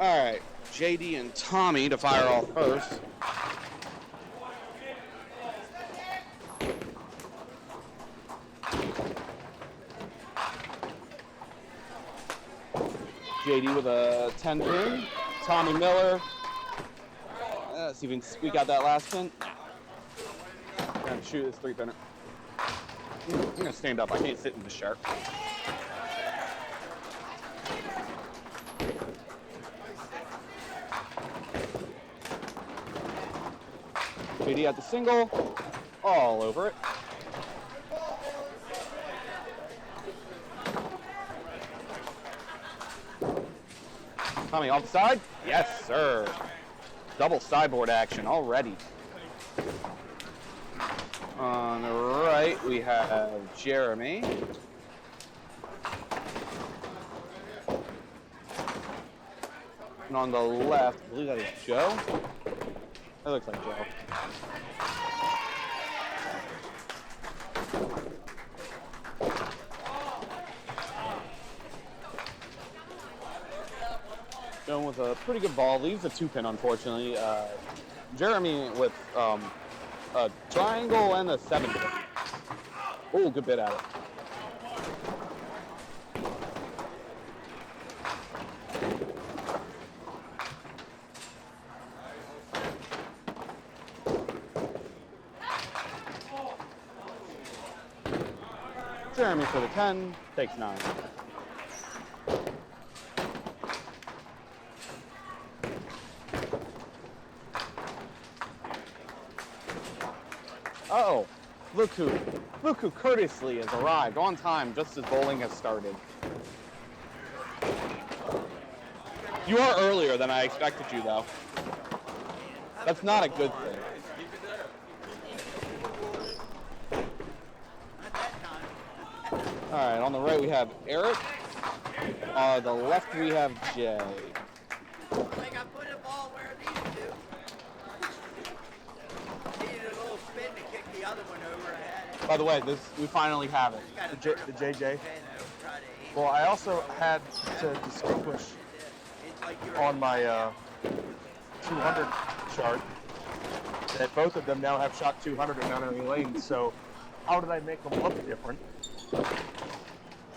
All right, JD and Tommy to fire off first. JD with a 10 pin. Tommy Miller. Let's see if we can squeak out that last pin. I'm gonna shoot this 3-pinner. I'm gonna stand up. I can't sit in the shark. JD at the single, all over it. Tommy off the side. Yes, sir. Double sideboard action already. On the right, we have Jeremy. And on the left, I believe that is Joe. That looks like Joe. Going with a pretty good ball, leaves a 2-pin, unfortunately. Jeremy with a triangle and a 7-pin. Oh, good bit at it. Jeremy for the 10, takes 9. Uh-oh, look who courteously has arrived on time just as bowling has started. You are earlier than I expected you, though. That's not a good thing. All right, on the right we have Eric. On the left we have Jay. Like I put the ball where it needed to. Needed a little spin to kick the other one over. I had it. By the way, we finally have it. The JJ. Well, I also had to distinguish on my 200 chart that both of them now have shot 200 in non-enemy lanes. So how did I make them look different?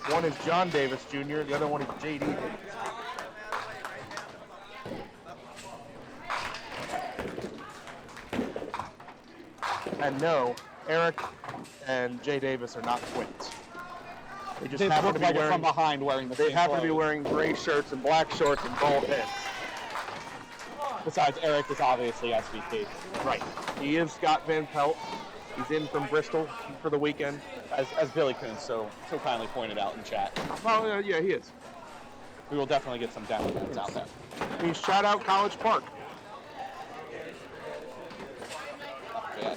One is John Davis Jr., the other one is JD Davis. And no, Eric and Jay Davis are not twins. They just happen to be wearing from behind wearing the They happen to be wearing gray shirts and black shorts and bald heads. Besides, Eric is obviously SVP. Right. He is Scott Van Pelt. He's in from Bristol for the weekend. As Billy Coons so kindly pointed out in chat. Well, yeah, he is. We will definitely get some down fans out there. He's shout out College Park. Yeah,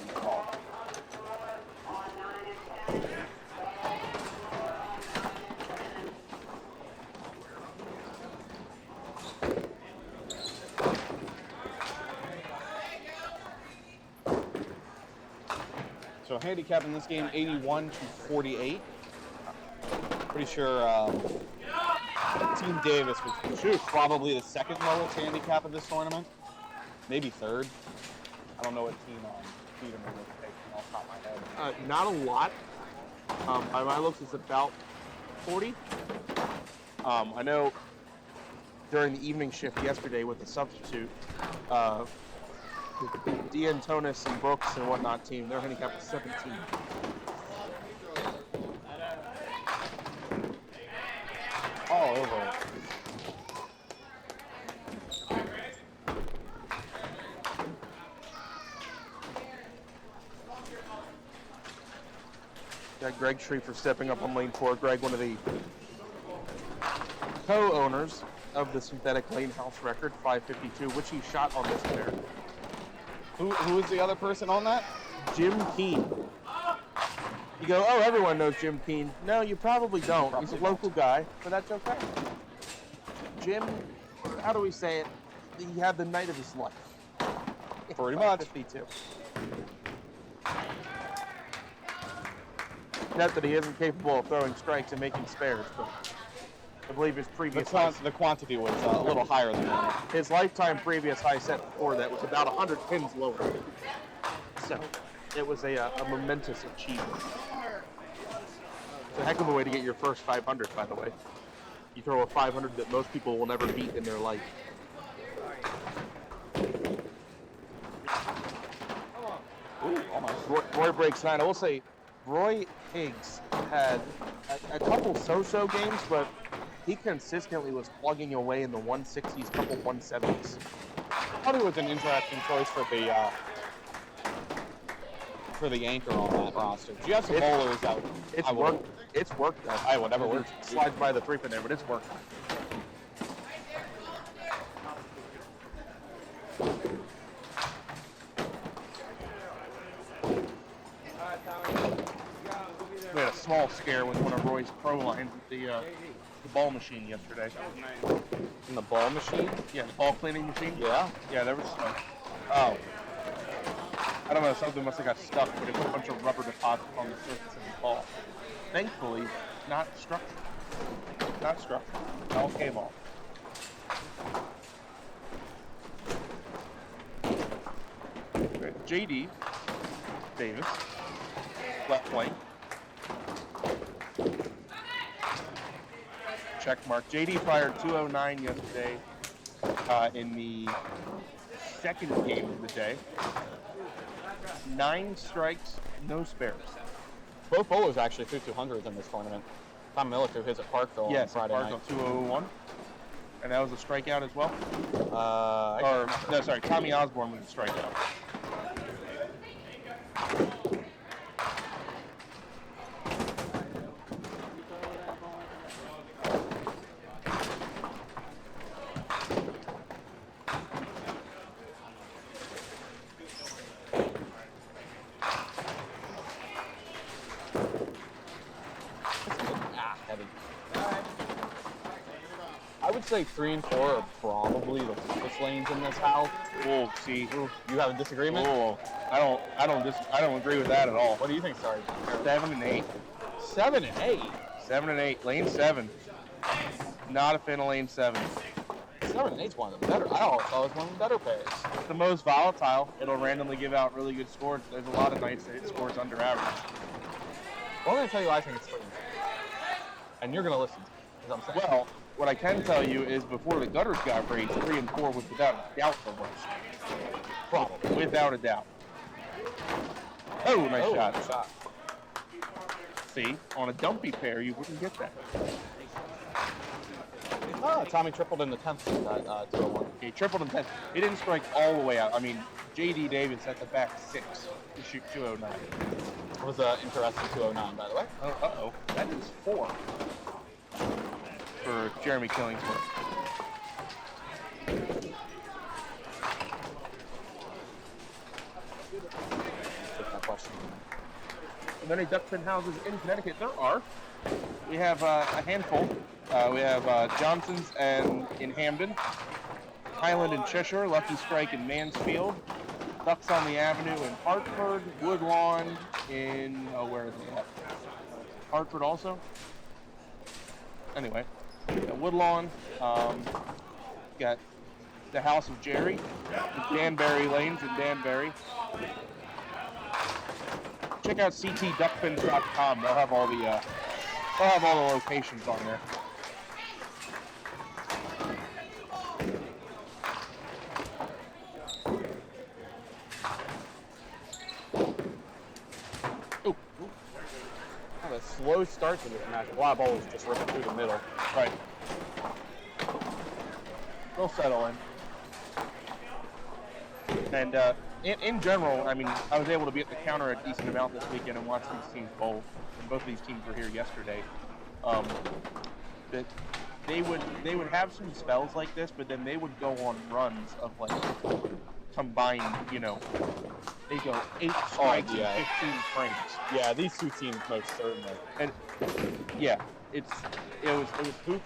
So handicap in this game, 81 to 48. Pretty sure Team Davis was probably the second lowest handicap of this tournament. Maybe third. I don't know what team Peterman was taking off the top of my head. Not a lot. By my looks, it's about 40. I know during the evening shift yesterday with the substitute, D'Antonis and Brooks and whatnot team, their handicap is 17. All over it. Got Greg Schrieffer stepping up on lane 4. Greg, one of the co-owners of the synthetic lane house record, 552, which he shot on this pair. Who is the other person on that? Jim Keene. You go, oh, everyone knows Jim Keene. No, you probably don't. He's a local guy, but that's okay. Jim, how do we say it? He had the night of his life. Pretty much. 52. Not that he isn't capable of throwing strikes and making spares, but I believe his The, previous the quantity was a little higher than normal. his lifetime previous high set before that was about 100 pins lower. So it was a momentous achievement. It's a heck of a way to get your first 500, by the way. You throw a 500 that most people will never beat in their life. Ooh, almost. Roy breaks 9. I will say, Roy Higgs had a couple so-so games, but he consistently was plugging away in the 160s, couple 170s. I thought it was an interesting choice for the anchor on that roster. Do you have some bowlers out? It's worked. It's worked. I would never work. Slides by the 3-pin there, but it's worked. We had a small scare with one of Roy's pro lines with the ball machine yesterday. In the ball machine? Yeah, the ball cleaning machine. Yeah. Yeah, there was smoke. Oh. I don't know, something must have got stuck, but it put a bunch of rubber deposits on the surface of the ball. Thankfully, not structural. Not structural. It all came off. Okay. JD Davis, left flank. Check mark. JD fired 209 yesterday in the second game of the day. 9 strikes, no spares. Both bowlers actually threw 200s in this tournament. Tom Miller threw his at Parkville on Friday night. Parkville 201. And that was a strikeout as well? Tommy Osborne was a strikeout. I would say 3 and 4 are probably the weakest lanes in this house. We'll see. You have a disagreement? Oh, I don't agree with that at all. What do you think, sorry? 7 and 8. 7 and 8? 7 and 8. Lane 7. Not a fan of lane 7. 7 and 8's one of the better. I always thought it was one of the better pairs. It's the most volatile. It'll randomly give out really good scores. There's a lot of nights that it scores under average. Well, I'm going to tell you I think it's 3 and 4. And you're going to listen, as I'm saying. Well, what I can tell you is before the gutters got raised, 3 and 4 was without a doubt the worst. Probably. Without a doubt. Oh, nice shot. Nice shot. See, on a dumpy pair, you wouldn't get that. Tommy tripled in the 10th in that 201. He tripled in 10th. He didn't strike all the way out. I mean, J.D. Davis at the back 6 to shoot 209. It was an interesting 209, by the way. Uh-oh. That is 4 for Jeremy Killingsworth. Take that question. Are there any duck pin houses in Connecticut? There are. We have a handful. We have Johnson's and in Hamden, Highland in Cheshire, Lucky Strike in Mansfield, Ducks on the Avenue in Hartford, Woodlawn in where are they at? Hartford also. Anyway, Woodlawn. Got the House of Jerry, the Danbury Lanes in Danbury. Check out ctduckpins.com. They'll have all the locations on there. Ooh. Kind of a slow start to this match. A lot of balls just ripping through the middle. Right. They'll settle in. And in general, I mean, I was able to be at the counter a decent amount this weekend and watch these teams bowl. And both of these teams were here yesterday. That they would have some spells like this, but then they would go on runs of like combined, they go 8 strikes and 15 frames. Yeah, these two teams most certainly. And yeah, it was who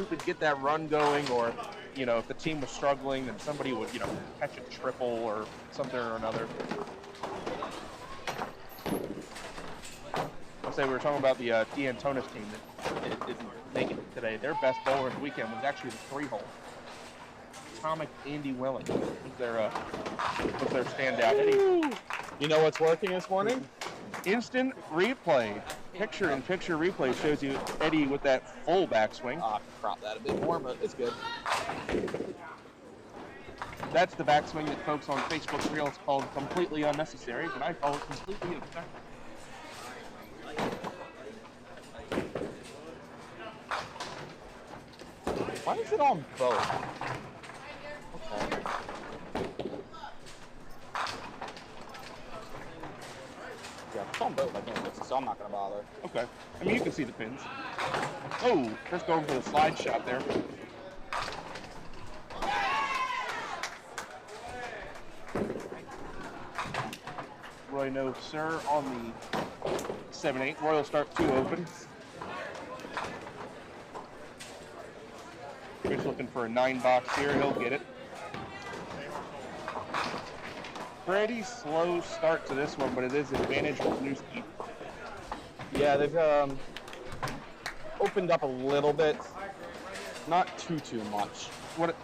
could get that run going, or if the team was struggling, then somebody would catch a triple or something or another. say we were talking about the D'Antonis team that it didn't make it today. Their best bowler of the weekend was actually the 3-hole. Atomic Andy Welling was their standout. You know what's working this morning? Instant replay. Picture-in-picture replay shows you Eddie with that full backswing. I'll crop that a bit more, but it's good. That's the backswing that folks on Facebook Reels called completely unnecessary, but I call it completely effective. Why is it on both? Okay. Yeah, it's on both, I think, so I'm not going to bother. Okay. I mean, you can see the pins. Oh, just going for the slide shot there. Roy, no, sir, on the 7-8. Roy will start 2 open. He's looking for a 9-box here. He'll get it. Pretty slow start to this one, but it is advantage Wisniewski. Yeah, they've opened up a little bit. Not too much. What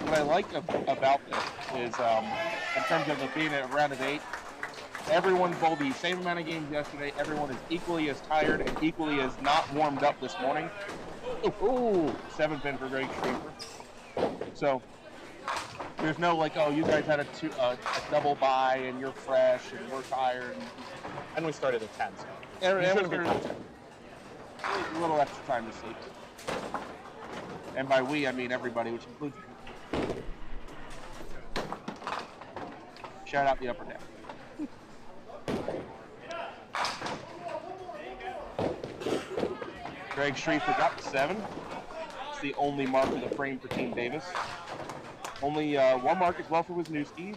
I like about this is, in terms of it being a round of 8, everyone bowled the same amount of games yesterday. Everyone is equally as tired and equally as not warmed up this morning. Ooh, 7-pin for Greg Schreiber. So there's no like, oh, you guys had a double bye and you're fresh and we're tired. And we started at 10. So. A little extra time to sleep. And by we, I mean everybody, which includes me. Shout out the upper deck. Greg Schreiber got 7. It's the only mark of the frame for Team Davis. Only 1 mark as well for Wisniewski.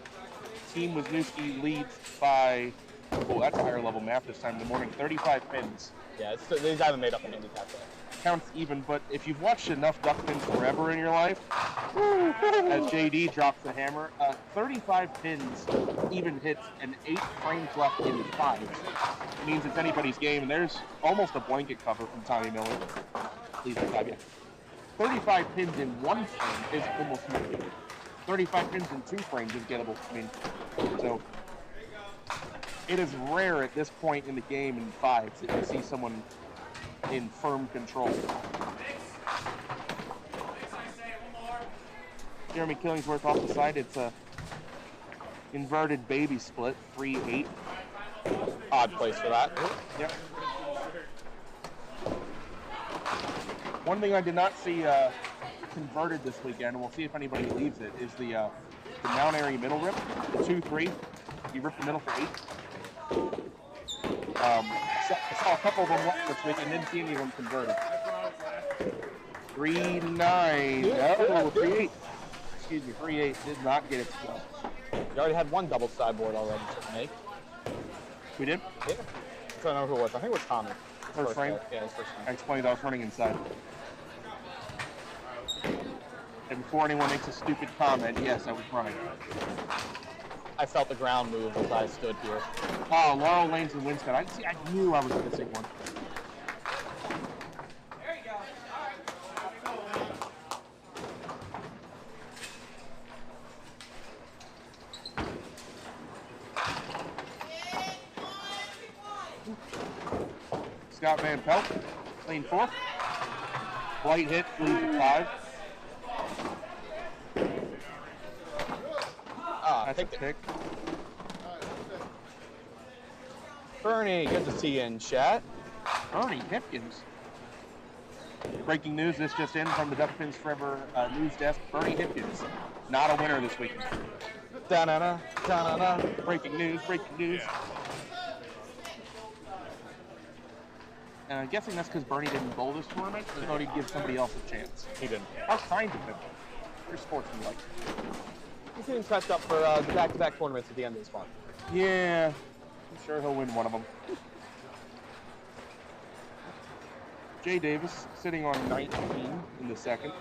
Team Wisniewski leads by, oh, that's a higher level math this time in the morning, 35 pins. Yeah, they haven't made up a handicap yet. Counts even, but if you've watched enough duck pins forever in your life, as JD drops the hammer, 35 pins even hits and 8 frames left in 5. It means it's anybody's game, and there's almost a blanket cover from Tommy Miller. Please, 5, yeah. 35 pins in 1 frame is almost nothing. 35 pins in 2 frames is gettable. I mean, so it is rare at this point in the game in 5s that you see someone in firm control. Jeremy Killingsworth off the side. It's a inverted baby split, 3-8. Odd place for that. Yep. One thing I did not see converted this weekend, and we'll see if anybody leaves it, is the Mount Airy middle rip, the 2-3. You rip the middle for 8. I saw a couple of them left this week and didn't see any of them converted. 3-9. No, 3-8. Excuse me, 3-8 did not get it to go. You already had 1 double sideboard already to make. We did? Yeah. I don't know who it was. I think it was Tommy. First frame? Yeah, his first frame. I explained I was running inside. And before anyone makes a stupid comment, yes, I was running. I felt the ground move as I stood here. Oh, Laurel Lanes and Winscott. I knew I was missing one. There you go. Scott Van Pelt, lane 4. Light hit, leads at 5. That's a pick. Bernie, good to see you in chat. Bernie Hipkins. Breaking news, this just in from the Duck Pins Forever news desk. Bernie Hipkins, not a winner this weekend. Da-na-na, da-na-na. Breaking news, breaking news. And I'm guessing that's because Bernie didn't bowl this tournament, or thought he'd give somebody else a chance. He didn't. How kind of him. You're sportsmanlike. He's getting touched up for the back-to-back tournaments at the end of this month. Yeah, I'm sure he'll win one of them. Jay Davis sitting on 19 in the second.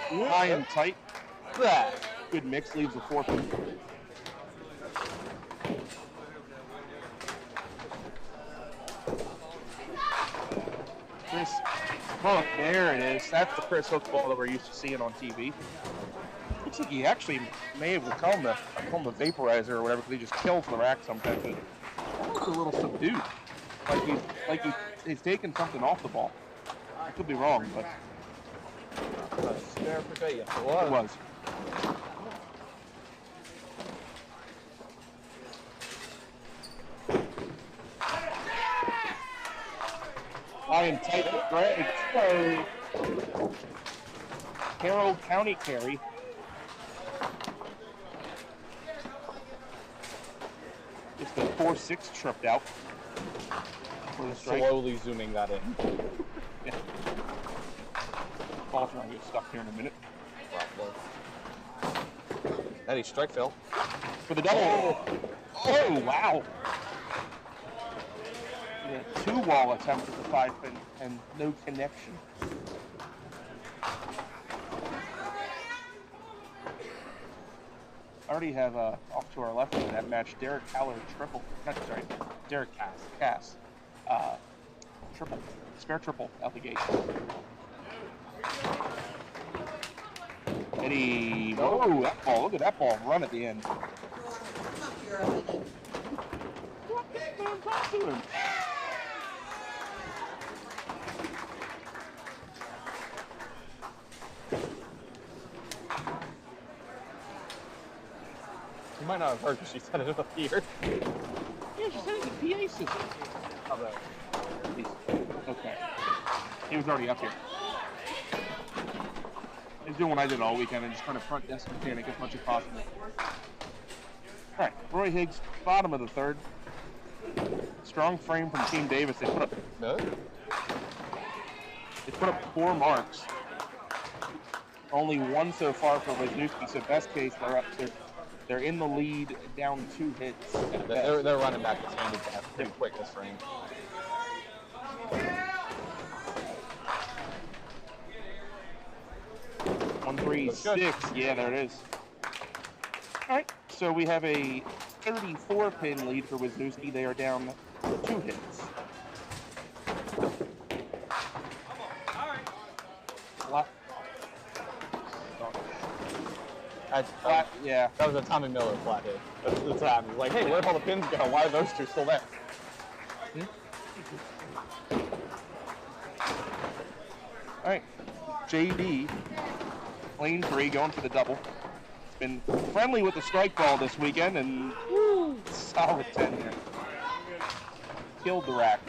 High and tight. That. Good mix, leaves a 4-pin. Hook, there it is. That's the Chris Hook ball that we're used to seeing on TV. Looks like he actually may have called him the vaporizer or whatever, because he just kills the rack sometimes. But that looks a little subdued. He's taking something off the ball. I could be wrong, but Spare for Vegas. It it was. Lion tight with Greg. Carroll County carry. Just a 4-6 tripped out. For the strike. Slowly zooming that in. Yeah. Ball's gonna get stuck here in a minute. Eddie, strike Phil. For the double. Oh, wow. Yeah, 2 wall attempts at the 5-pin and no connection. I already have off to our left in that match, Derek Haller triple. Derek Cass. Triple. Spare triple out the gate. Eddie. Oh, that ball. Look at that ball run at the end. You might not have heard because she said it up here. Yeah, she said it in the PA system. How about? Okay. He was already up here. He's doing what I did all weekend and just trying to front desk mechanic as much as possible. All right, Roy Higgs, bottom of the third. Strong frame from Team Davis. They put up 4 marks. Only 1 so far for Wisniewski. So best case, they're in the lead, down 2 hits. Yeah, they're running back this handicap pretty quick this frame. One, 3, 6. Yeah, there it is. All right, so we have a 34-pin lead for Wisniewski. They are down 2 hits. Flat, yeah. That was a Tommy Miller flat hit. That's what happened. Like, hey, where'd all the pins go? Why are those 2 still there? All right, JD, lane 3, going for the double. It's been friendly with the strike ball this weekend, and woo, solid 10 there. Killed the rack.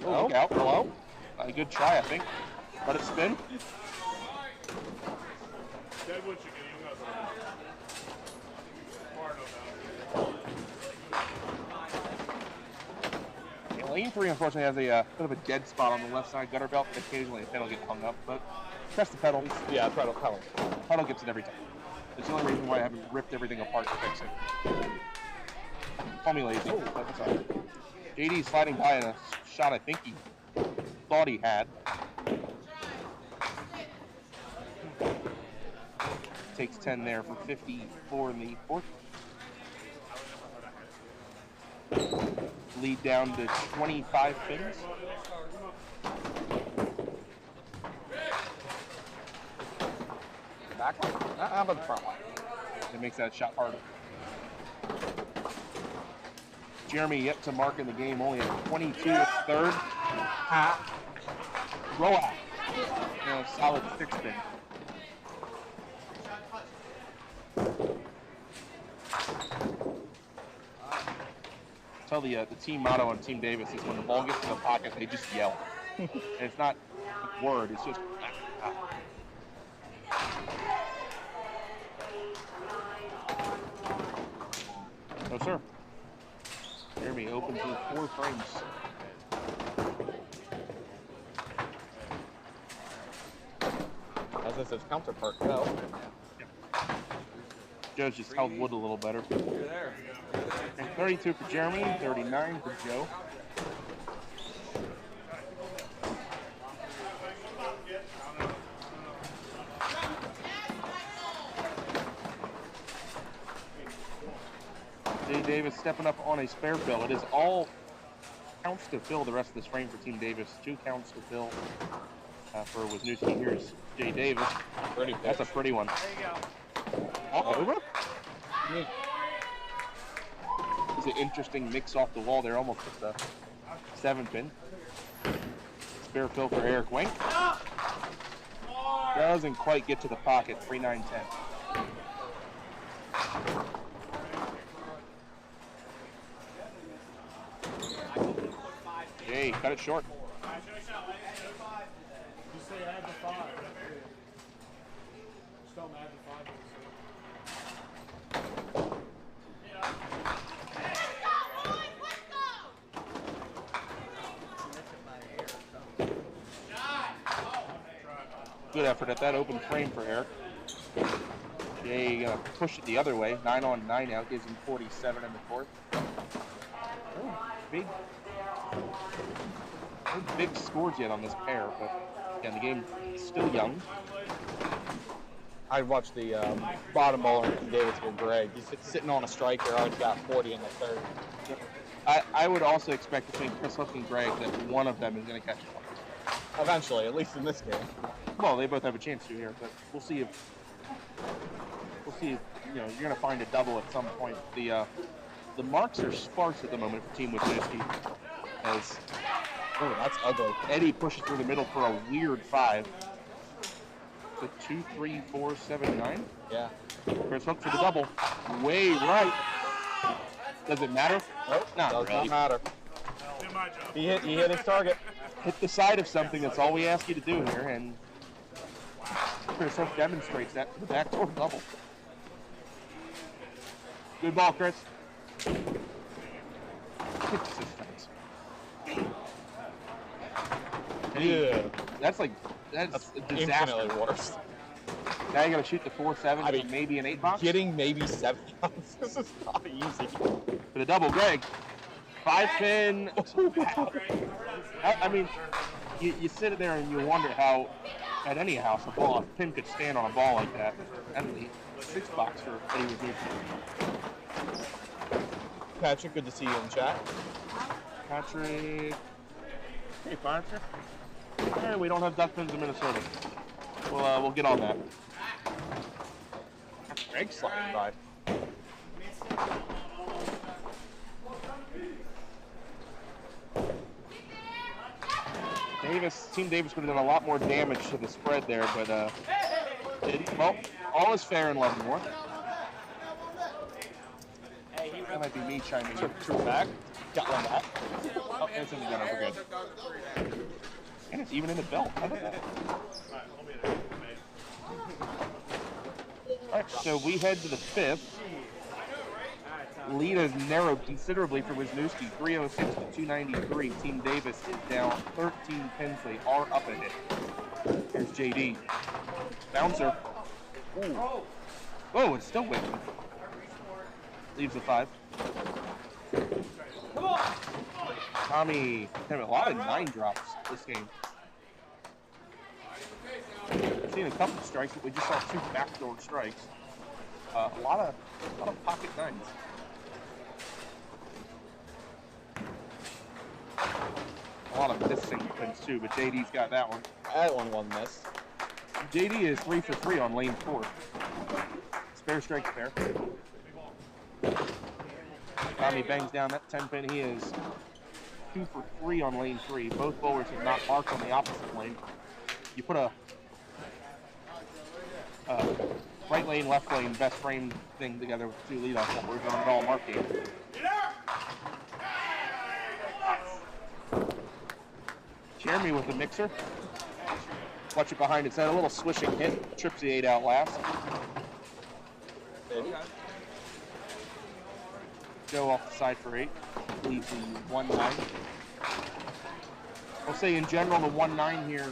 Oh, look out, hello. A good try, I think. Let it spin. Yeah, lane 3 unfortunately has a bit of a dead spot on the left side gutter belt. Occasionally a pedal gets hung up, but press the pedal. Yeah, pedal. Pedal gets it every time. It's the only reason why I haven't ripped everything apart to fix it. Call me lazy. That's all right. JD sliding by in a shot I think he thought he had. Takes 10 there for 54 in the 4th. Lead down to 25 pins. Back one? How about the front one? It makes that shot harder. Jeremy yet to mark in the game, only at 22 at 3rd. Roll out. Solid 6-pin. Tell the team motto on Team Davis is when the ball gets in the pocket, they just yell. And it's not a word, it's just No, sir. Jeremy opens with 4 frames. As this is counterpart go. Joe's just held wood a little better. You're there. And 32 for Jeremy, 39 for Joe. Jay Davis stepping up on a spare bill. It is all counts to fill the rest of this frame for Team Davis. 2 counts to fill for Wisniewski. Here's Jay Davis. Pretty That's a pitch. pretty one. There you go. All over? Yeah. It's an interesting mix off the wall there, almost at the 7-pin. Spare fill for Eric Wink. Doesn't quite get to the pocket. 3-9-10. Jay, cut it short. Just say add the 5. Just don't add the 5. Good effort at that open frame for Eric. Jay gonna push it the other way. 9-on-9 now, gives him 47 in the fourth. Big, no big scores yet on this pair, but again, the game is still young. I watched the bottom bowler from Davis with Greg. He's sitting on a striker. Already got 40 in the third. I would also expect between Chris Hook and Greg that one of them is going to catch one. Eventually, at least in this game. Well, they both have a chance to here, but we'll see if you know, you're going to find a double at some point. The marks are sparse at the moment for Team Wisniewski, as Oh, that's ugly. Eddie pushes through the middle for a weird 5. So 2, 3, 4, 7, 9. Yeah. Chris Hook for the double. Way right. Does it matter? Nope. Not Does really. not matter. He hit his target. Hit the side of something. That's all we ask you to do here, and Chris Hook demonstrates that for the backdoor double. Good ball, Chris. Yeah. That's a disaster. Infinitely worse. Now you gotta shoot the 4-7 I mean, and maybe an 8 box. Getting maybe 7 ounces is not easy. For the double, Greg. 5-pin. I mean, you sit there and you wonder how, at any house, a pin could stand on a ball like that. And the 6 box for Eddie Wisniewski. Patrick, good to see you in chat. Patrick. Hey, Patrick. Hey, we don't have duck pins in Minnesota. We'll get on that. Greg sliding by. Team Davis would have done a lot more damage to the spread there, but well, all is fair in love and war. That might be me chiming in. True back. Got one back. Oh, it's in the gun over good. And it's even in the belt. How about that? Alright, so we head to the 5th. Lead has narrowed considerably for Wisniewski, 306 to 293. Team Davis is down 13 pins. They are up a hit. Here's JD. Bouncer. Ooh. Oh, it's still waiting. Leaves a 5. Tommy having a lot of 9 drops this game. I've seen a couple of strikes, but we just saw 2 backdoor strikes. A lot of pocket 9s. A lot of missing pins too, but JD's got that one. That one missed. JD is 3 for 3 on lane 4. Spare strike spare. Tommy bangs down that 10 pin. He is 2 for 3 on lane 3. Both bowlers have not marked on the opposite lane. You put a right lane, left lane, best frame thing together with 2 leadoff bowlers on an all mark game. Jeremy with the mixer. Watch it behind its head. A little swishing hit. Trips the 8 out last. Joe off the side for 8. Leaves the 1-9. I'll say in general, the 1-9 here,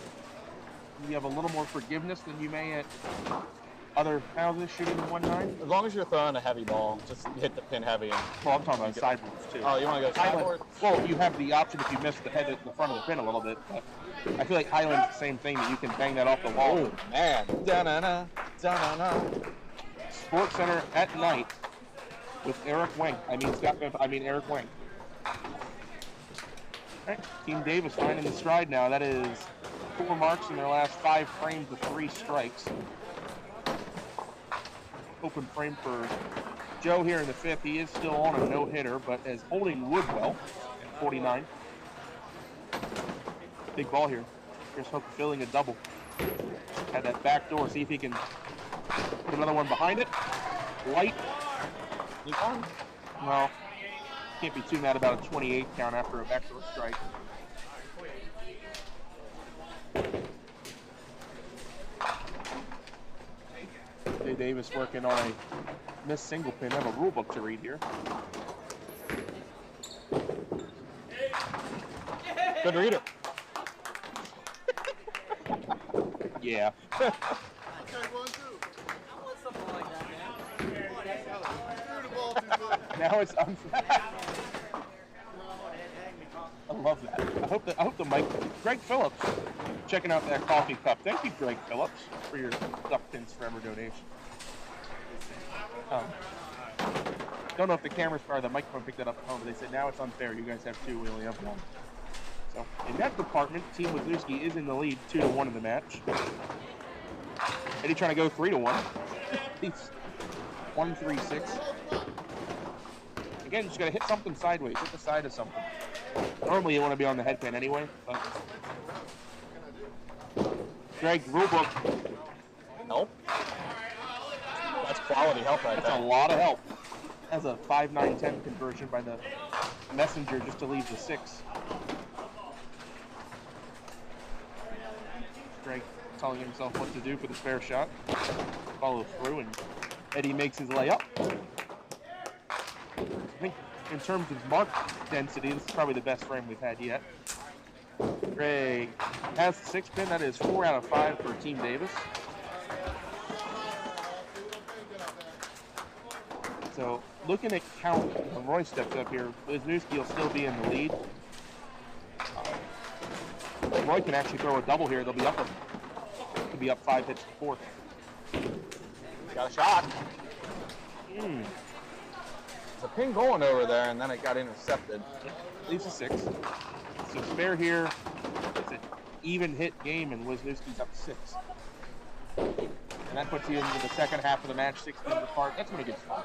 you have a little more forgiveness than you may at other houses shooting the 1-9. As long as you're throwing a heavy ball, just hit the pin heavy. And Well, I'm talking about sideboards too. oh, you want to go sideboard? Well, you have the option if you miss the head at the front of the pin a little bit. But I feel like Highland's the same thing, that you can bang that off the wall. Oh, man. Da-na-na, da-na-na. Sports Center at night with Eric Wink. Eric Wink. Right. Team Davis finding the stride now. That is 4 marks in their last 5 frames with 3 strikes. Open frame for Joe here in the 5th. He is still on a no-hitter, but is holding Woodwell at 49. Big ball here. Here's Hook filling a double. Had that back door. See if he can put another one behind it. Light. Well, can't be too mad about a 28 count after a backdoor strike. Jay Davis working on a missed single pin. I have a rule book to read here. Good reader. Yeah. Now it's unfair. I love that. I hope the mic. Greg Phillips checking out that coffee cup. Thank you, Greg Phillips, for your Duck Pins Forever donation. Don't know if the camera or the microphone picked that up at home, but they said now it's unfair. You guys have 2, we only have 1. So in that department, Team Wisniewski is in the lead, 2-1 in the match. Eddie trying to go 3-1. He's 1-3-6. Again, just gotta hit something sideways, hit the side of something. Normally you want to be on the head pin anyway, but Greg, rulebook. Help. That's quality help right there. That's a lot of help. That's a 5-9-10 conversion by the messenger just to leave the 6. Greg telling himself what to do for the spare shot. Follow through, and Eddie makes his layup. I think in terms of mark density, this is probably the best frame we've had yet. Greg has the 6 pin. That is 4 out of 5 for Team Davis. So looking at count, when Roy steps up here, Wisniewski will still be in the lead. Roy can actually throw a double here. They'll be up. Could be up 5 hits to 4th. Got a shot. There's a pin going over there, and then it got intercepted. Leaves a 6. So spare here. It's an even hit game, and Wisniewski's up 6. And that puts you into the second half of the match, 6 games apart. That's when it gets fun.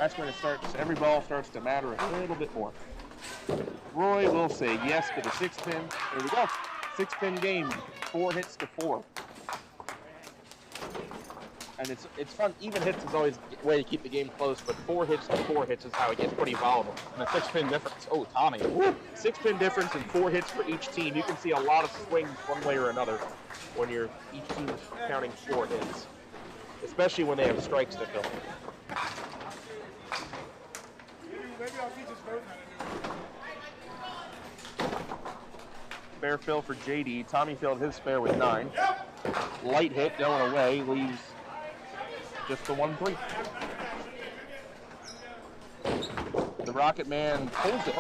That's when it starts. Every ball starts to matter a little bit more. Roy will say yes to the 6 pin. There we go. 6 pin game. 4 hits to 4. And it's fun. Even hits is always a way to keep the game close, but 4 hits to 4 hits is how it gets pretty volatile. And a 6 pin difference. Oh, Tommy. Woo. 6 pin difference and 4 hits for each team. You can see a lot of swings one way or another when each team is counting 4 hits, especially when they have strikes to fill. Maybe I'll teach us both. Spare fill for JD. Tommy filled his spare with 9. Light hit going away, leaves just the 1-3. The Rocket Man pulls it.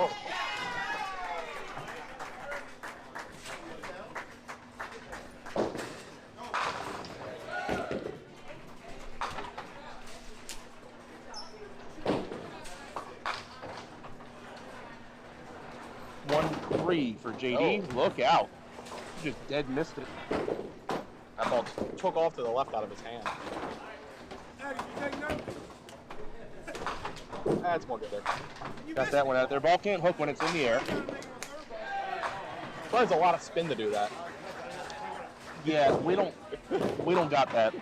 1-3 for JD. Oh. Look out. Just dead missed it. That ball took off to the left out of his hand. That's more good there. Got that one out there. Ball can't hook when it's in the air. Requires a lot of spin to do that. Yeah, we don't got that.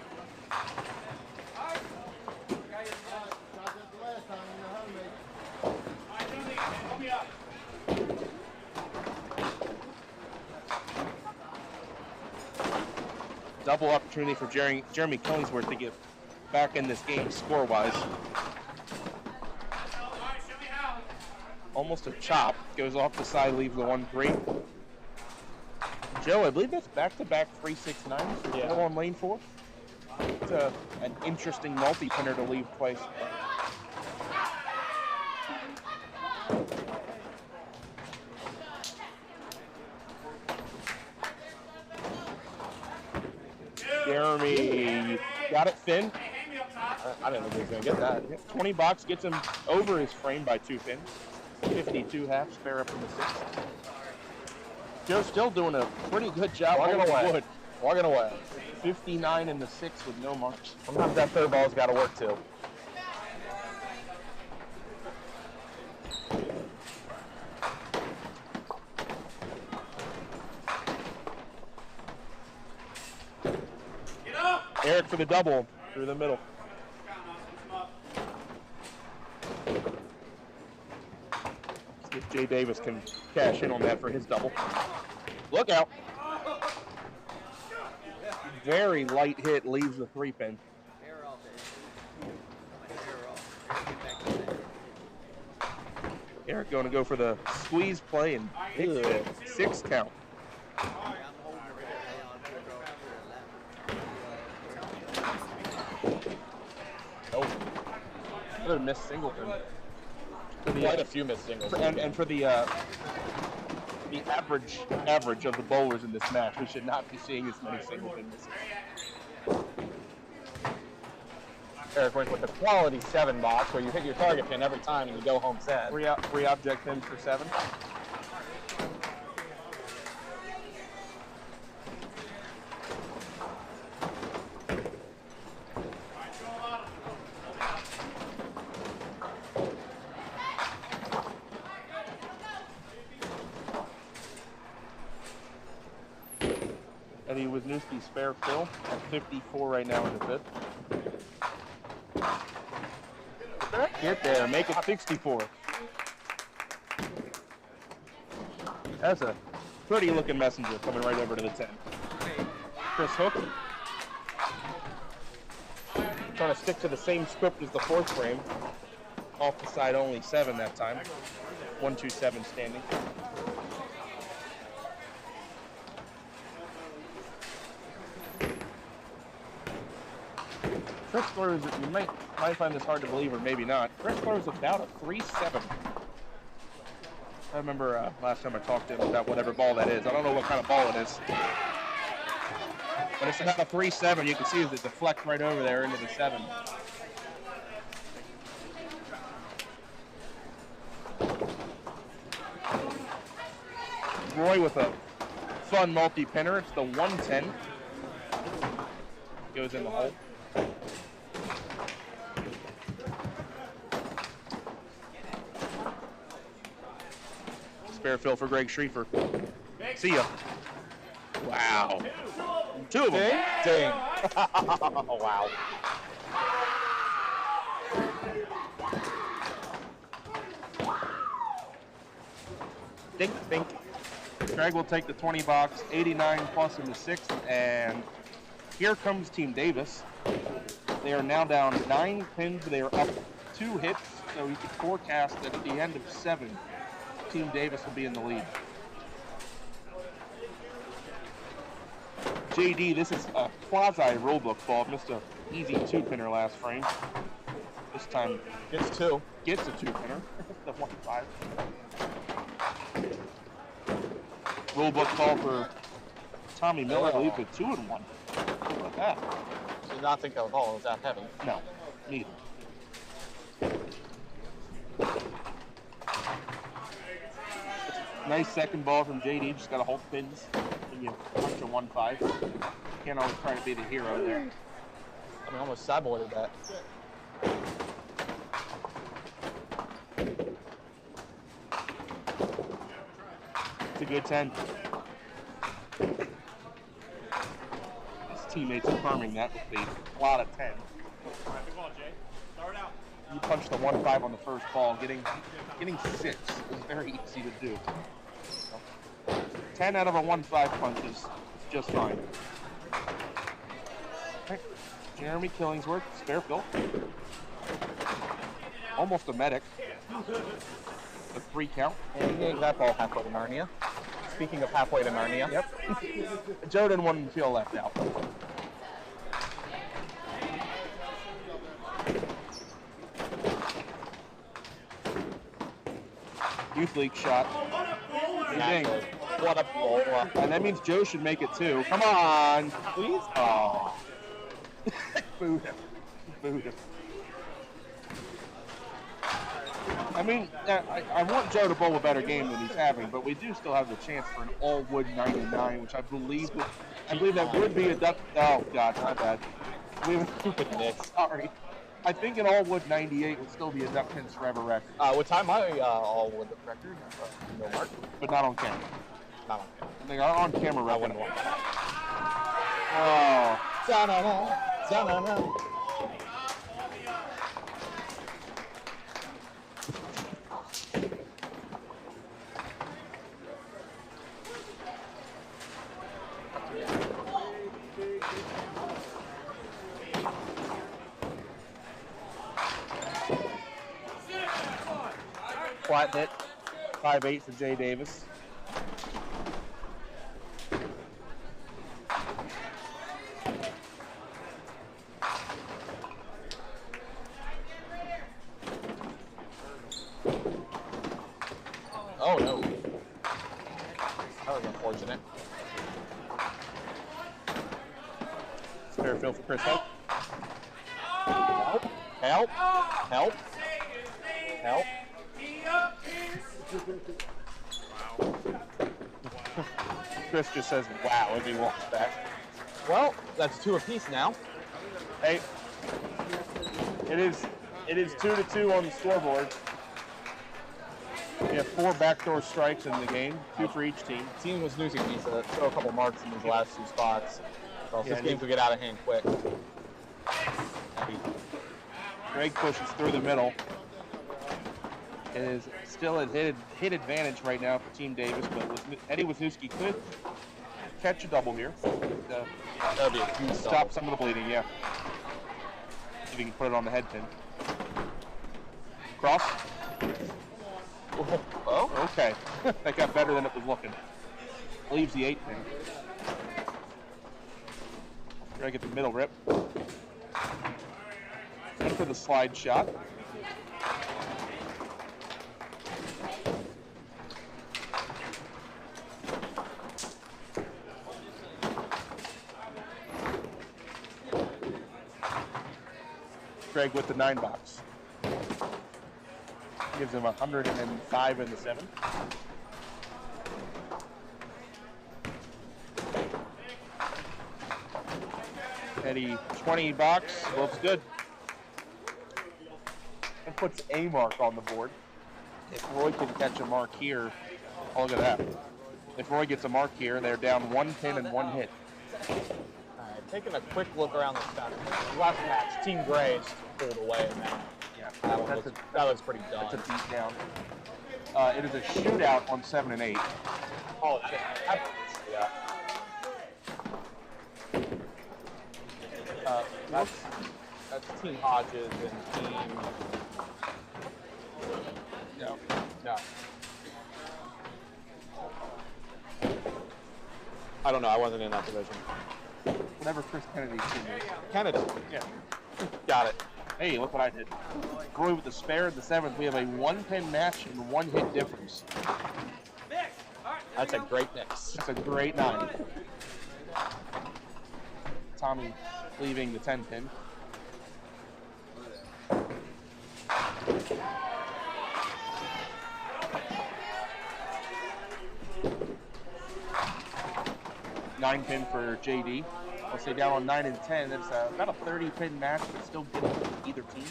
Double opportunity for Jeremy Killingsworth to get back in this game score-wise. Almost a chop. Goes off the side, leaves the 1-3. Joe, I believe that's back-to-back 3-6-9s for Joe on lane 4. It's an interesting multi-pinner to leave twice. Jeremy got it thin. I didn't think he was going to get that. 20 bucks gets him over his frame by 2 pins. 52 half, spare up in the 6th. Joe's still doing a pretty good job Walking holding away. wood. Walking away. 59 in the 6 with no marks. Sometimes that third ball's got to work too. Eric for the double through the middle. See if Jay Davis can cash in on that for his double. Look out. Very light hit, leaves the 3-pin. Hair off it. Hair off. Get back to that. Eric going to go for the squeeze play and good 6 count. I'm holding it down. Oh. Another missed singleton. Quite a few missed singles. And for the average of the bowlers in this match, we should not be seeing as many singleton misses. Eric went with the quality 7 box where you hit your target pin every time and you go home sad. Three object pins for 7. Eddie Wisniewski spare fill at 54 right now in the 5th. Get there, make it 64. That's a pretty looking messenger coming right over to the 10. Chris Hook. Trying to stick to the same script as the 4th frame. Off the side only 7 that time. 1-2-7 standing. Chris throws, you might find this hard to believe or maybe not. Chris throws about a 3-7. I remember last time I talked to him about whatever ball that is. I don't know what kind of ball it is. But it's about a 3-7. You can see it deflects right over there into the 7. Roy with a fun multi-pinner. It's the 110. Goes in the hole. Spare fill for Greg Schriefer. See ya. Wow. 2 of them. Dang. Oh, wow. Dink, dink. Greg will take the 20 box, 89 plus in the 6th, and here comes Team Davis. They are now down 9 pins. They are up 2 hits, so you can forecast that at the end of 7, Team Davis will be in the lead. JD, this is a quasi rulebook ball. Missed a easy 2-pinner last frame. This time Gets 2. gets a 2-pinner. The 1-5. Rulebook call for Tommy Miller, I believe, with 2-1. Look at that. Did not think that ball was that heavy. No, neither. Nice second ball from JD. Just got to hold pins when you punch a 1-5. Can't always try to be the hero there. I mean, almost sideboarded that. It's a good 10. His teammates affirming that with a lot of 10. You punch the 1-5 on the first ball. Getting 6 is very easy to do. 10 out of a 1-5 punch is just fine. Okay. Jeremy Killingsworth, spare fill. Almost a medic. A 3 count. And he gave that ball halfway to Narnia. Speaking of halfway to Narnia. Yep. Joe didn't want him to feel left out. Youth League shot. Ding. What a ball. And that means Joe should make it too. Come on, please. Oh. Booed him. Booed him. I mean, I want Joe to bowl a better game than he's having, but we do still have the chance for an all-wood 99, which I believe that would be a duck. Oh God, my bad. Stupid Knicks. Sorry. I think an all-wood 98 would still be a Duck Pins Forever record. What time my all-wood record? No mark. But not on camera. Not on camera. I think our on-camera I record. wouldn't want that. Oh. Da-na-na, da-na-na. Flat hit. 5-8 for Jay Davis. Oh no. That was unfortunate. Fair field for Chris Hope. Help. Help. Help. Help. Chris just says wow as he walks back. Well, that's 2 apiece now. Hey, it is 2-2 on the scoreboard. We have 4 backdoor strikes in the game, 2 for each team. Team Wisniewski needs to throw a couple marks in these last 2 spots. Or else this game could get out of hand quick. Greg pushes through the middle. It is still a hit advantage right now for Team Davis, but Eddie Wisniewski could catch a double here. That would be a huge Stop some of the bleeding, yeah. See if he can put it on the head pin. Cross. Oh? Okay. That got better than it was looking. Leaves the 8 pin. Greg at the middle rip. And for the slide shot. Greg with the 9 box. Gives him 105 in the 7. Eddie 20 box, looks good. And puts a mark on the board. If Roy can catch a mark here, oh, look at that. If Roy gets a mark here, they're down 1 pin and 1 hit. Alright, taking a quick look around the stats. Last match, Team Gray just pulled away in that. Yeah, that looks pretty done. That's a beat down. It is a shootout on 7 and 8. Oh, yeah. That's Team Hodges and Team. No. I don't know. I wasn't in that division. Whatever Chris Kennedy's team is. Canada. Yeah. Got it. Hey, look what I did. Roy with the spare in the 7th. We have a 1-pin match and 1 hit difference. That's a great mix. That's a great 9. Tommy leaving the 10 pin. Nine pin for JD. I'll say down on 9 and 10. It's about a 30-pin match, but still good for either team.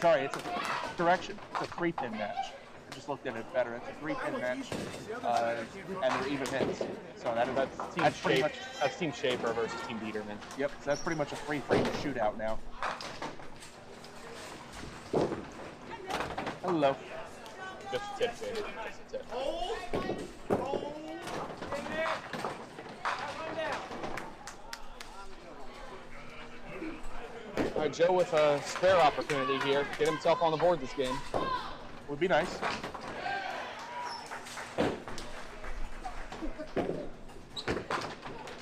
Sorry, it's a correction. It's a 3-pin match. I just looked at it better. It's a 3-pin match, and they're even hits. So that's pretty much that's Team Schaefer versus Team Biederman. Yep. So that's pretty much a free-frame shootout now. Hello. Just a tip, baby. Just a tip. All right, Joe with a spare opportunity here. Get himself on the board this game. Would be nice.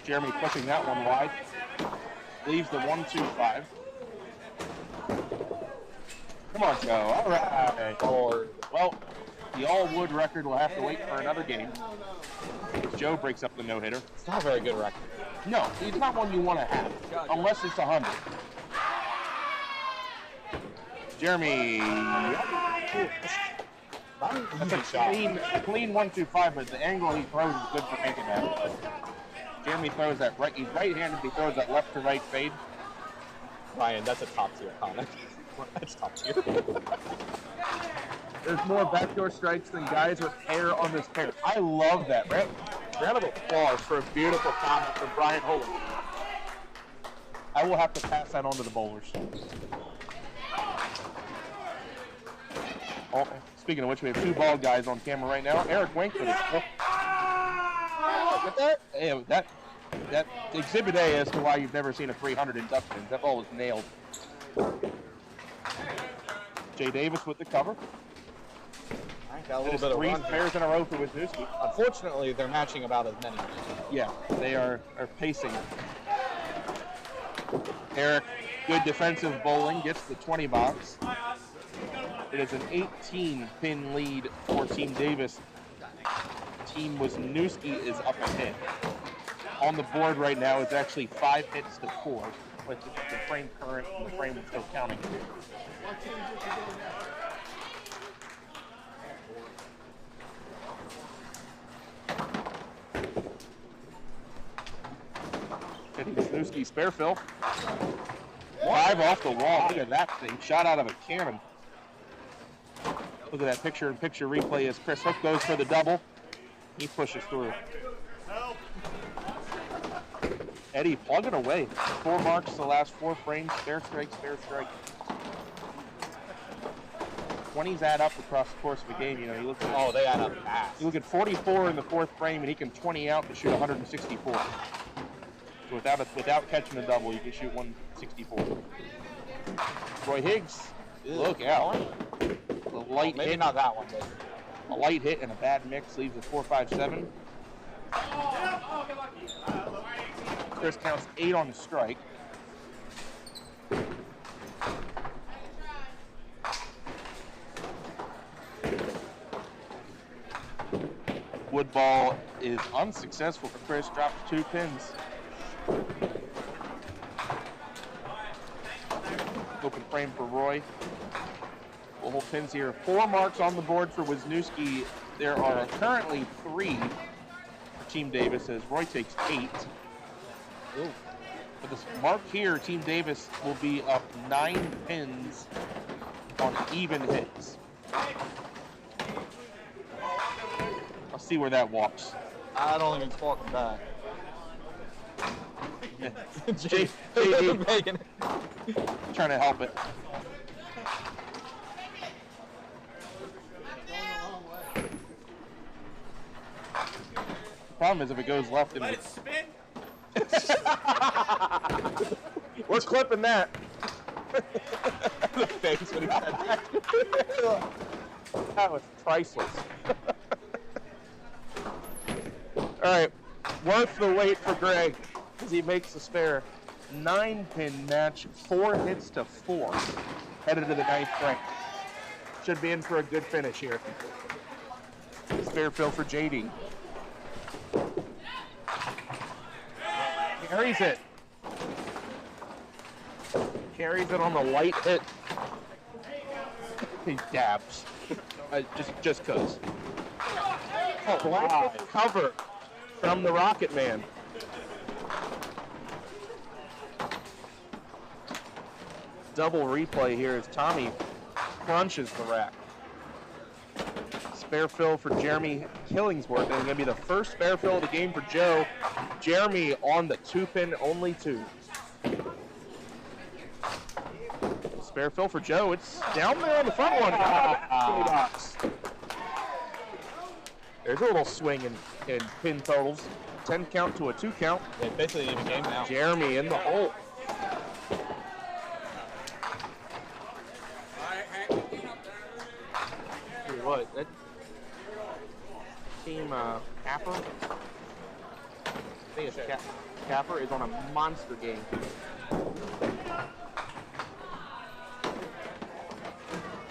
Jeremy pushing that one wide. Leaves the 1-2-5. Come on, Joe. All right. Well, the all-wood record will have to wait for another game. Joe breaks up the no-hitter. It's not a very good record. No, it's not one you want to have, unless it's 100. Jeremy. Not an That's easy a shot. clean 1-2-5, but the angle he throws is good for making that. Jeremy throws that right. He's right-handed. He throws that left to right fade. Ryan, that's a top tier comment. That's top tier. There's more backdoor strikes than guys with hair on this pair. I love that. Round of applause for a beautiful comment from Brian Holy. I will have to pass that on to the bowlers. Oh, speaking of which, we have 2 bald guys on camera right now. Eric Wankford is full. With that? Yeah, that exhibit A as to why you've never seen a 300 in Dustbins. That ball was nailed. Jay Davis with the cover. Got a little bit of 3 run pairs in a row for Wisniewski. Unfortunately, they're matching about as many. Yeah, they are pacing. Eric, good defensive bowling, gets the 20 box. It is an 18-pin lead for Team Davis. Team Wisniewski is up a hit. On the board right now, it's actually 5 hits to 4, with the frame current and the frame is still counting. Wisniewski spare fill. 5 off the wall. Look at that thing. Shot out of a cannon. Look at that picture-in-picture replay as Chris Hook goes for the double. He pushes through. Eddie plugging away. 4 marks the last 4 frames. Spare strike, spare strike. 20s add up across the course of a game. You know, you look at they add up fast. You look at 44 in the 4th frame, and he can 20 out to shoot 164. So without catching a double, you can shoot 164. Roy Higgs, look out. A light Maybe hit, not that one, but a light hit and a bad mix leaves a 4-5-7. Chris counts 8 on the strike. Wood ball is unsuccessful for Chris, drops 2 pins. Open frame for Roy. We'll hold pins here. 4 marks on the board for Wisniewski. There are currently 3 for Team Davis as Roy takes 8. Ooh. With this mark here, Team Davis will be up 9 pins on even hits. I'll see where that walks. I don't think it's walking back. JD making it. trying to help it. The problem is if it goes left, Let it spin. We're clipping that. The face when he said that. That was priceless. All right, worth the wait for Greg as he makes the spare. 9-pin match, 4 hits to 4, headed to the 9th frame. Should be in for a good finish here. Spare fill for JD. Carries it. Carries it on the light hit. He dabs. Just cause. Oh, blanket cover from the Rocket Man. Double replay here as Tommy crunches the rack. Spare fill for Jeremy Killingsworth. And it's going to be the first spare fill of the game for Joe. Jeremy on the 2-pin, only 2. Spare fill for Joe. It's down there on the front one. There's a little swing in pin totals. 10 count to a 2 count. They basically need a game now. Jeremy in the hole. Tell you what, that team Capper, I think it's Capper, is on a monster game.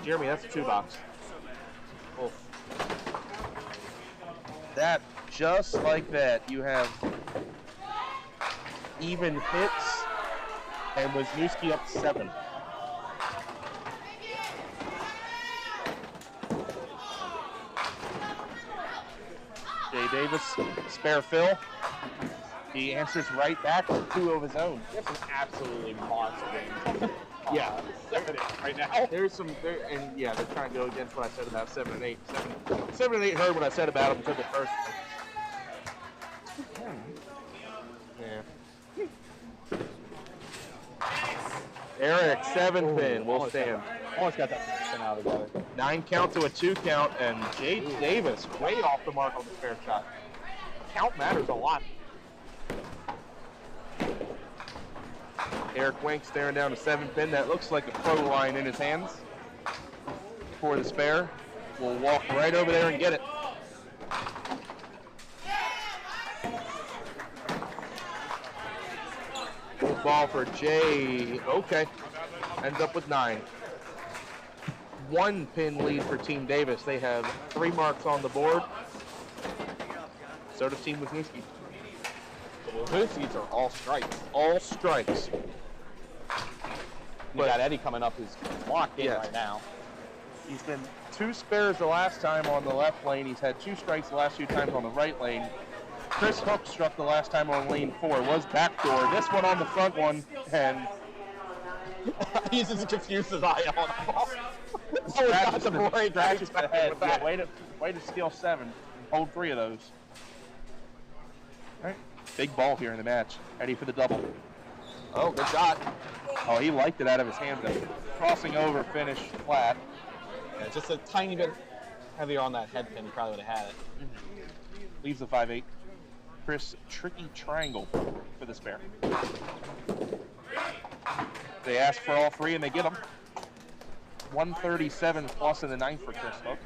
Jeremy, that's a 2-box. Oh. That, just like that, you have even hits, and Wisniewski up 7. Jay Davis, spare fill. He answers right back with 2 of his own. That's an absolutely monster game. Yeah. 7-8 right now. There's some, and yeah, they're trying to go against what I said about 7 and 8. 7 and 8 heard what I said about them, took it personally. Yeah. Eric, 7 pin, will stand. Almost got that pin out of together. 9 count to a 2 count, and Jay Davis way off the mark on the spare shot. Count matters a lot. Eric Wink staring down a 7 pin. That looks like a pro line in his hands for the spare. We'll walk right over there and get it. Good ball for Jay. Okay. Ends up with 9. 1 pin lead for Team Davis. They have 3 marks on the board. So does Team Wisniewski. The seats are all strikes. All strikes. You got Eddie coming up who's locked in right now. He's been 2 spares the last time on the left lane. He's had 2 strikes the last 2 times on the right lane. Chris Hook struck the last time on lane 4. Was backdoor. This one on the front one, and He's as confused as I am on the ball. scratches the boy scratches the head. Yeah, way to steal 7. Hold 3 of those. All right. Big ball here in the match. Ready for the double. Oh, good shot. Oh, he liked it out of his hands. Crossing over, finish flat. Yeah, just a tiny bit heavier on that head pin. He probably would have had it. Leaves the 5-8. Chris, tricky triangle for the spare. They ask for all 3 and they get them. 137 plus in the 9th for Chris Hook.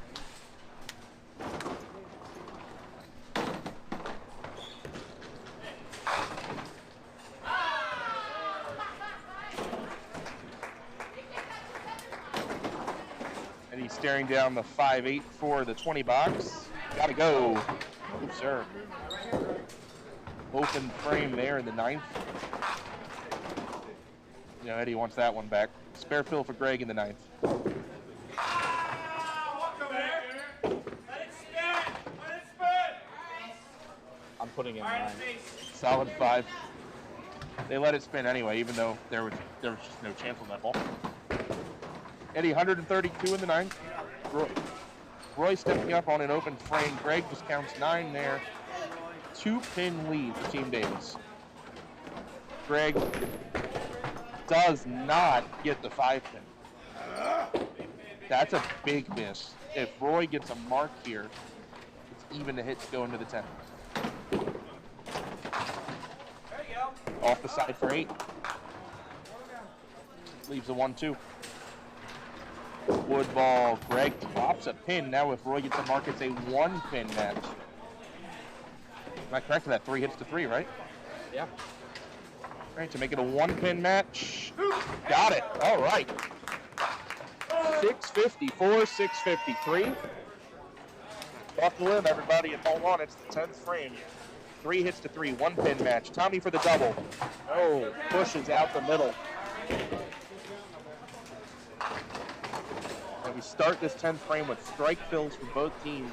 And he's staring down the 5-8 for the 20 box. Gotta go. Good serve. Open frame there in the 9th. You know, Eddie wants that one back. Spare fill for Greg in the 9th. I'm putting in 9. Solid 5. They let it spin anyway, even though there was just no chance on that ball. Eddie, 132 in the 9th. Roy stepping up on an open frame. Greg just counts 9 there. 2 pin lead for Team Davis. Greg does not get the 5 pin. That's a big miss. If Roy gets a mark here, it's even the hits go into the 10. Off the side for 8. Leaves a 1-2. Wood ball. Greg drops a pin. Now if Roy gets a mark, it's a 1 pin match. Am I correct in that? 3 hits to 3, right? Yeah. All right, to make it a 1 pin match. Got it. All right. 654, 653. Buckle in, everybody, and hold on. It's the 10th frame. 3 hits to 3, 1 pin match. Tommy for the double. Oh, pushes out the middle. And we start this 10th frame with strike fills for both teams.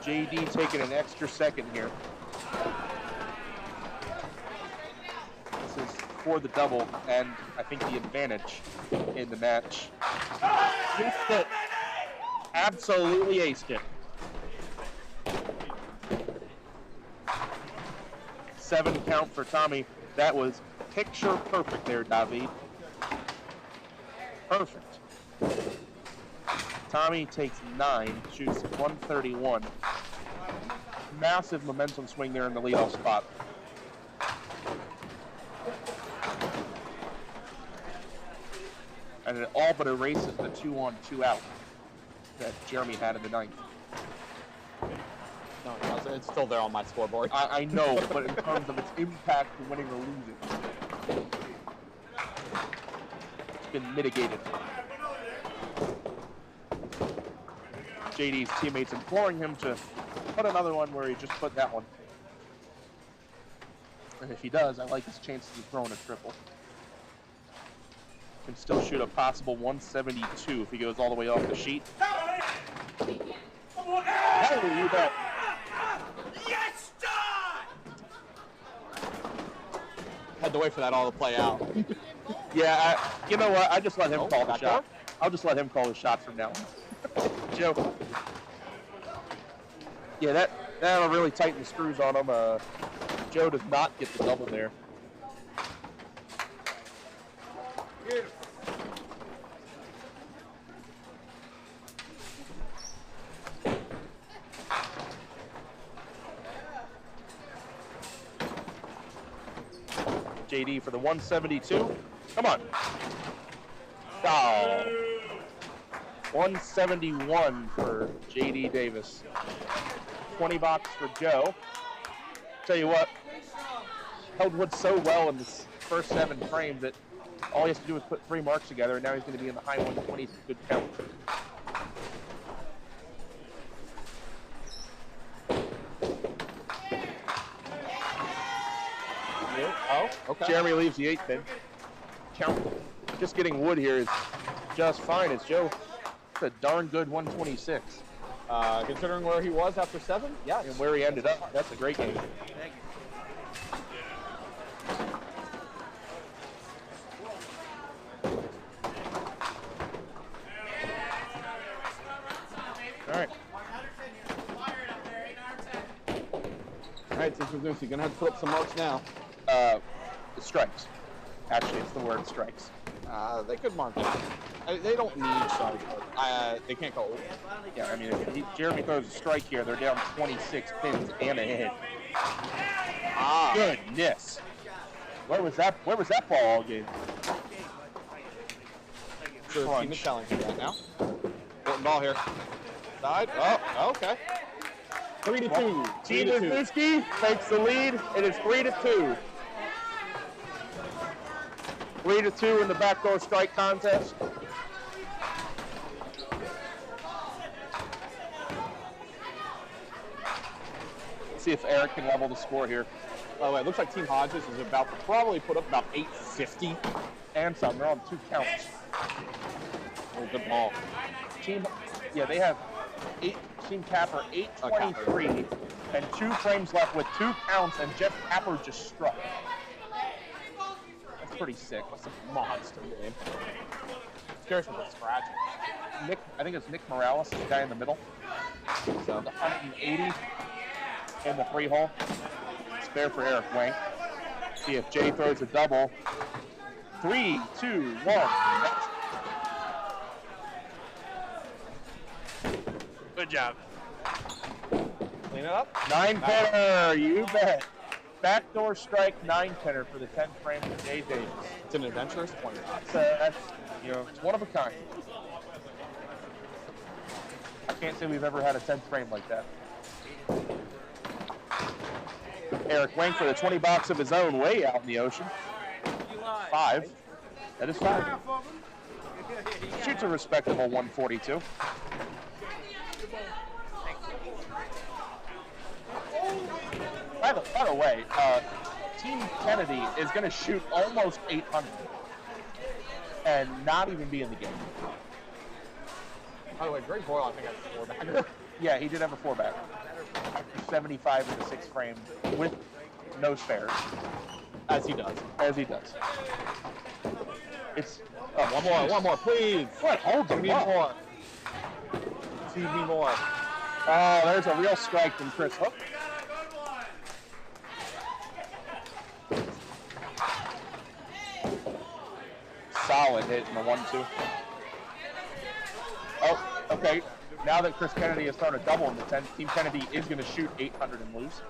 JD taking an extra second here. This is for the double, and I think the advantage in the match. Aced it. Absolutely aced it. 7 count for Tommy. That was picture perfect there, David. Perfect. Tommy takes 9, shoots 131. Massive momentum swing there in the leadoff spot. And it all but erases the 2-on, 2-out that Jeremy had in the 9th. No, it's still there on my scoreboard. I know, but in terms of its impact to winning or losing, it's been mitigated. JD's teammates imploring him to put another one where he just put that one. And if he does, I like his chances of throwing a triple. Can still shoot a possible 172 if he goes all the way off the sheet. Hell, you bet. Had to wait for that all to play out. Yeah, you know what? I just let him call the back shot. I'll just let him call the shot from now on. Joe. Yeah, that'll really tighten the screws on him. Joe does not get the double there. JD for the 172. Come on. Oh. 171 for JD Davis. 20 bucks for Joe. Tell you what, held wood so well in this first 7 frames that all he has to do is put 3 marks together, and now he's going to be in the high 120s. Good count. Oh, okay. Jeremy leaves the 8 pin. Count. Just getting wood here is just fine. It's Joe. It's a darn good 126. Considering where he was after 7, yeah, And where he ended up, that's a great game. All right. All right, so Wisniewski, gonna have to put up some marks now. Strikes. Actually, it's the word strikes. They could mark that. They don't need strikes. They can't go. Yeah, I mean, if Jeremy throws a strike here, they're down 26 pins and a hit. Goodness. Where was that ball all game? So the team is challenging that now. Important ball here. Side. Oh, okay. 3-2. Team Wisniewski takes the lead. It is 3-2. 3-2 in the backdoor strike contest. Let's see if Eric can level the score here. By the way, it looks like Team Hodges is about to probably put up about 850. And some. They're on 2 counts. Oh, good ball. They have Team Capper 823 and 2 frames left with 2 counts, and Jeff Capper just struck. That's pretty sick. That's a monster game. Curious what the scratch is. I think it's Nick Morales, the guy in the middle. So the 180 in the 3-hole. Spare for Eric Wang. See if Jay throws a double. 3, 2, 1. Good job. Clean it up. 9-pinner, you bet. Backdoor strike 9-pinner for the 10th frame of Jay Davis. It's an adventurous 20. That's, it's one of a kind. I can't say we've ever had a 10th frame like that. Eric Wang for the 20 box of his own, way out in the ocean. 5. That is 5. Shoots a respectable 142. By the way, Team Kennedy is going to shoot almost 800 and not even be in the game. By the way, Greg Boyle, I think, has a 4-bagger. Yeah, he did have a 4-bagger. 75 in the 6th frame with no spares. As he does. It's one more, please. What? Hold We on. need more. We need more. Oh, there's a real strike from Chris Hook. Solid hit in the 1-2. Oh, okay. Now that Chris Kennedy has thrown a double in the 10th, Team Kennedy is going to shoot 800 and lose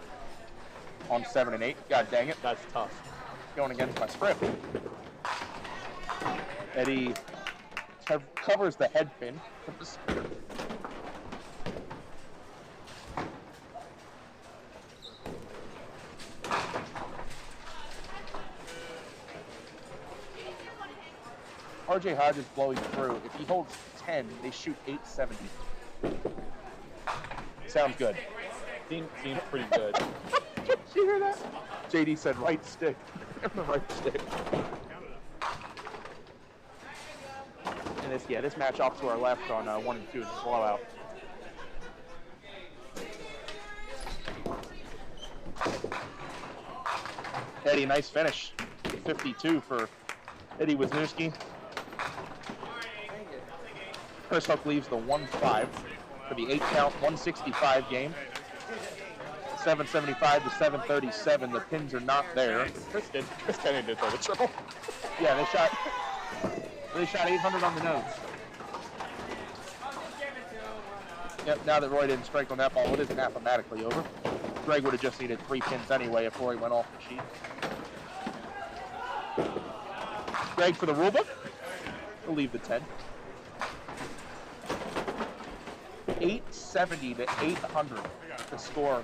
on 7 and 8. God dang it. That's tough. Going against my script. Eddie covers the head pin. RJ Hodges blowing through. If he holds 10, they shoot 870. Sounds good. Seems pretty good. Did you hear that? JD said right stick. The right stick. And this match off to our left on 1 and 2 is a blowout. Eddie, nice finish. 52 for Eddie Wisniewski. Chris Hook leaves the 1-5 for the 8-count 165 game. 775 to 737. The pins are not there. Chris Kenny did throw the triple. Yeah, they shot 800 on the nose. Yep, now that Roy didn't strike on that ball, it is mathematically over. Greg would have just needed 3 pins anyway if Roy went off the sheet. Greg for the rulebook. He'll leave the 10. 870 to 800 to score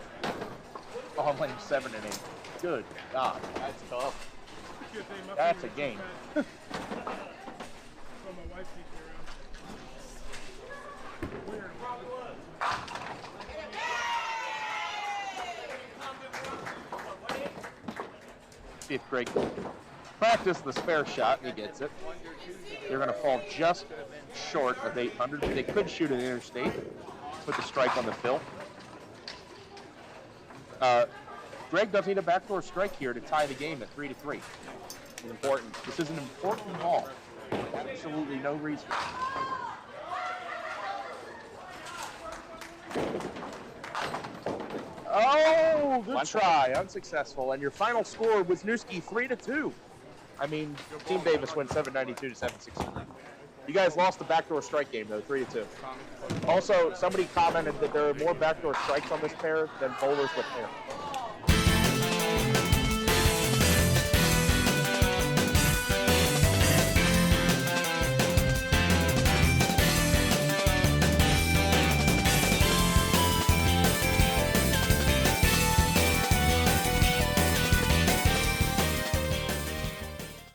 on lane 7 and 8. Good God. That's tough. That's a game. See if Greg can practice the spare shot, and he gets it. They're going to fall just short of 800, but they could shoot an interstate. Put the strike on the fill. Greg does need a backdoor strike here to tie the game at 3-3. Important. This is an important ball. Absolutely no reason. Oh, good try. Unsuccessful. And your final score was Wisniewski 3-2. I mean, Team Davis wins 792 to 763. You guys lost the backdoor strike game, though, 3-2. Also, somebody commented that there are more backdoor strikes on this pair than bowlers with hair.